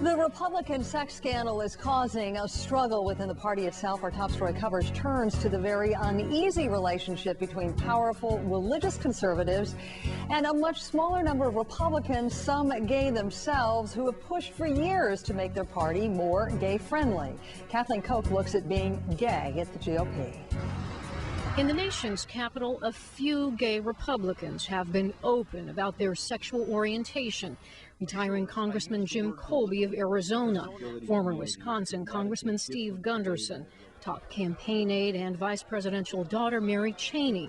The Republican sex scandal is causing a struggle within the party itself. Our top story coverage turns to the very uneasy relationship between powerful religious conservatives and a much smaller number of Republicans, some gay themselves, who have pushed for years to make their party more gay-friendly. Kathleen Koch looks at being gay at the GOP. In the nation's capital, a few gay Republicans have been open about their sexual orientation. Retiring Congressman Jim Colby of Arizona, former Wisconsin Congressman Steve Gunderson, top campaign aide and vice presidential daughter Mary Cheney.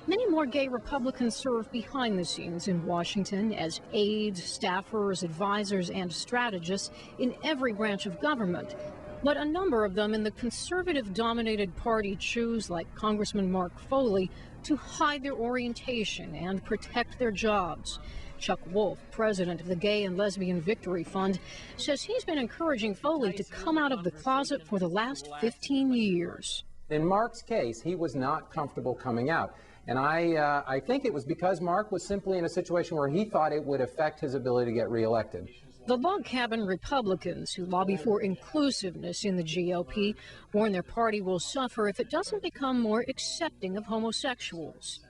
Many more gay Republicans serve behind the scenes in Washington as aides, staffers, advisors, and strategists in every branch of government. But a number of them in the conservative-dominated party choose, like Congressman Mark Foley, to hide their orientation and protect their jobs. Chuck Wolf, president of the Gay and Lesbian Victory Fund, says he's been encouraging Foley to come out of the closet for the last 15 years. In Mark's case, he was not comfortable coming out. And I think it was because Mark was simply in a situation where he thought it would affect his ability to get reelected. The log cabin Republicans who lobby for inclusiveness in the GOP warn their party will suffer if it doesn't become more accepting of homosexuals.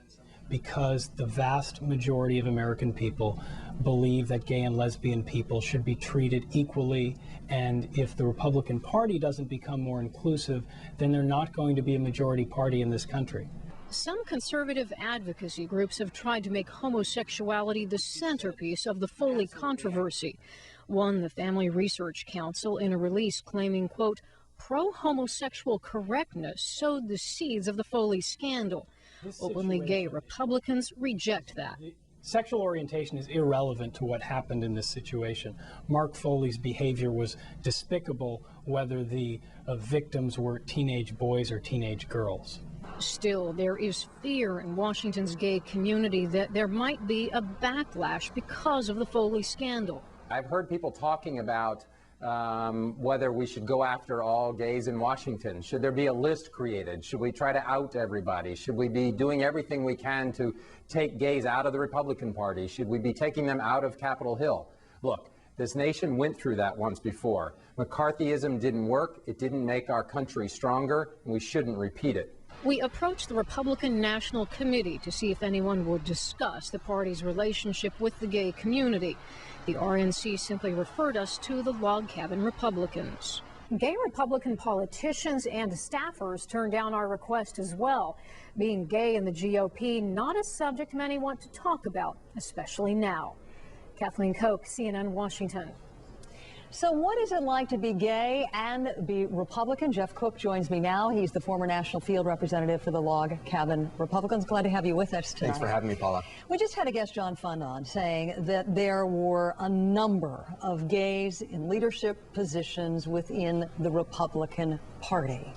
Because the vast majority of American people believe that gay and lesbian people should be treated equally, and if the Republican Party doesn't become more inclusive, then they're not going to be a majority party in this country. Some conservative advocacy groups have tried to make homosexuality the centerpiece of the Foley controversy. One, the Family Research Council, in a release claiming, quote, pro-homosexual correctness sowed the seeds of the Foley scandal. Openly gay Republicans reject that. Sexual orientation is irrelevant to what happened in this situation. Mark Foley's behavior was despicable, whether the victims were teenage boys or teenage girls. Still, there is fear in Washington's gay community that there might be a backlash because of the Foley scandal. I've heard people talking about whether we should go after all gays in Washington. Should there be a list created? Should we try to out everybody? Should we be doing everything we can to take gays out of the Republican Party? Should we be taking them out of Capitol Hill? Look, this nation went through that once before. McCarthyism didn't work. It didn't make our country stronger, and we shouldn't repeat it. We approached the Republican National Committee to see if anyone would discuss the party's relationship with the gay community. The RNC simply referred us to the log cabin Republicans. Gay Republican politicians and staffers turned down our request as well. Being gay in the GOP, not a subject many want to talk about, especially now. Kathleen Koch, CNN, Washington. So what is it like to be gay and be Republican? Jeff Cook joins me now. He's the former national field representative for the log cabin Republicans. Glad to have you with us tonight. Thanks for having me, Paula. We just had a guest, John Fund, on saying that there were a number of gays in leadership positions within the Republican Party.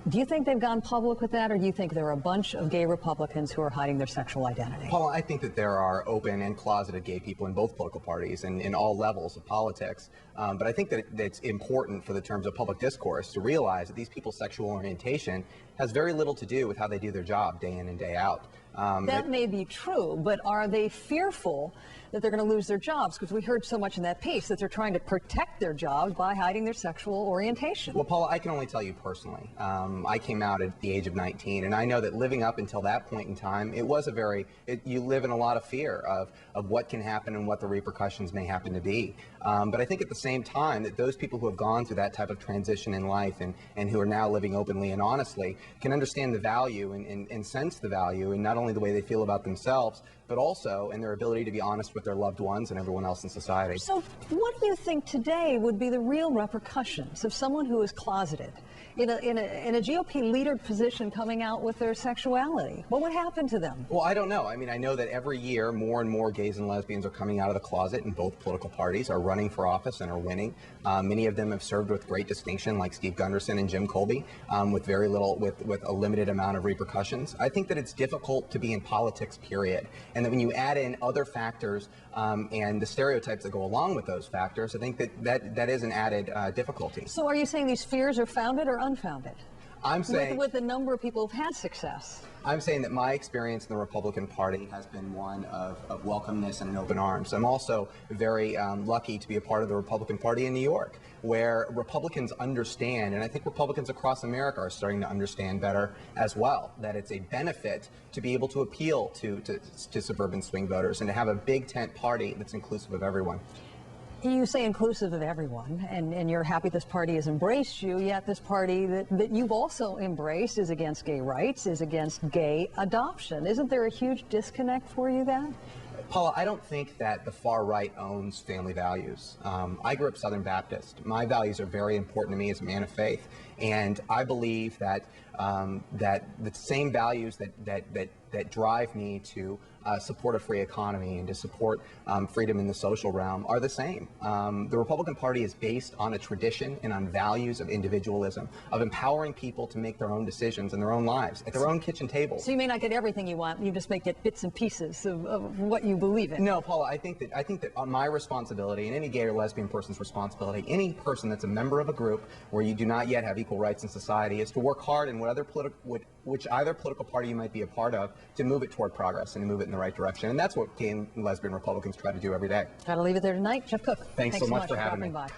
Do you think they've gone public with that, or do you think there are a bunch of gay Republicans who are hiding their sexual identity? Paula, I think that there are open and closeted gay people in both political parties and in all levels of politics. But I think that it's important for the terms of public discourse to realize that these people's sexual orientation has very little to do with how they do their job day in and day out. That may be true, but are they fearful that they're going to lose their jobs? Because we heard so much in that piece that they're trying to protect their jobs by hiding their sexual orientation. Well, Paula, I can only tell you personally. I came out at the age of 19, and I know that living up until that point in time, it was you live in a lot of fear of what can happen and what the repercussions may happen to be. But I think at the same time that those people who have gone through that type of transition in life and who are now living openly and honestly can understand the value and sense the value in not only the way they feel about themselves, but also in their ability to be honest with their loved ones and everyone else in society. So what do you think today would be the real repercussions of someone who is closeted in a GOP leader position coming out with their sexuality? What would happen to them? Well, I don't know. I mean, I know that every year more and more gays and lesbians are coming out of the closet in both political parties, are running for office and are winning. Many of them have served with great distinction, like Steve Gunderson and Jim Colby, with very little, with a limited amount of repercussions. I think that it's difficult to be in politics, period. And that when you add in other factors and the stereotypes that go along with those factors, I think that is an added difficulty. So are you saying these fears are founded or unfounded? I'm saying with a number of people who've had success. I'm saying that my experience in the Republican Party has been one of welcomeness and open arms. I'm also very lucky to be a part of the Republican Party in New York, where Republicans understand, and I think Republicans across America are starting to understand better as well, that it's a benefit to be able to appeal to suburban swing voters and to have a big tent party that's inclusive of everyone. You say inclusive of everyone, and you're happy this party has embraced you, yet this party that you've also embraced is against gay rights, is against gay adoption. Isn't there a huge disconnect for you then? Paula, I don't think that the far right owns family values. I grew up Southern Baptist. My values are very important to me as a man of faith, and I believe that that the same values that drive me to support a free economy and to support freedom in the social realm are the same. The Republican Party is based on a tradition and on values of individualism, of empowering people to make their own decisions in their own lives, at their own kitchen tables. So you may not get everything you want, you just may get bits and pieces of what you believe in. No, Paula, I think that on my responsibility, and any gay or lesbian person's responsibility, any person that's a member of a group where you do not yet have equal rights in society, is to work hard in which either political party you might be a part of to move it toward progress and to move it in the right direction. And that's what gay and lesbian Republicans try to do every day. Got to leave it there tonight. Jeff Cook, Thanks so much for having me. By.